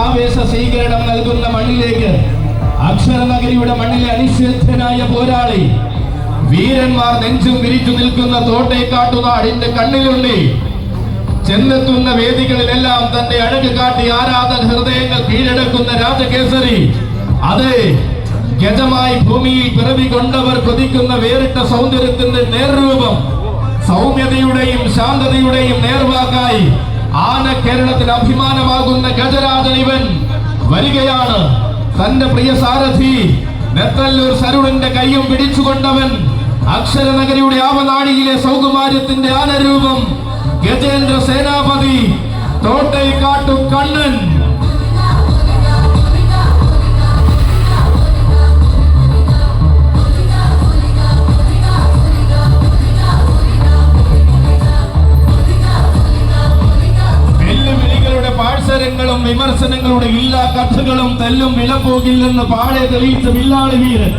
ആവേശ സ്വീകരണം നൽകുന്ന മണ്ണിലേക്ക്, അക്ഷരനഗരിയുടെ മണ്ണിലെ അനിശ്ചിതനായ പോരാളി, വീരന്മാർ നെഞ്ചും വിരിച്ചു നിൽക്കുന്ന തോട്ടേക്കാട്ടുനാടിന്റെ കണ്ണിലുണ്ണി, ചെന്നെത്തുന്ന വേദികളിലെല്ലാം തന്റെ അഴക് കാട്ടി ആരാധക ഹൃദയങ്ങൾ കീഴടക്കുന്ന രാജകേസരി, അതെ, ഗജമായി ഭൂമിയിൽ പിറവി കൊണ്ടവർ കൊതിക്കുന്ന വേറിട്ട സൗന്ദര്യത്തിന്റെ നേർരൂപം, സൗമ്യതയുടെയും ശാന്തതയുടെയും നേർവാക്കായി ആന കേരളത്തിന് അഭിമാനമാകുന്ന ഗജരാജൻ ഇവൻ വരികയാണ്. തന്റെ പ്രിയ സാരഥി നെത്തല്ലൂർ സരുണിന്റെ കൈയും പിടിച്ചുകൊണ്ടവൻ, അക്ഷരനഗരിയുടെ ആവനാഴിയിലെ സൗകുമാര്യത്തിന്റെ ആനരൂപം, ഗജേന്ദ്ര സേനാപതി, തോട്ടൈക്കാട്ടു കണ്ണൻ. വെല്ലുവിളികളുടെ പാഴ്സരങ്ങളും വിമർശനങ്ങളുടെ ഇല്ലാ കഥകളും തെല്ലും വില പോകില്ലെന്ന് പാടെ തെളിയിച്ച വില്ലാളി വീരൻ.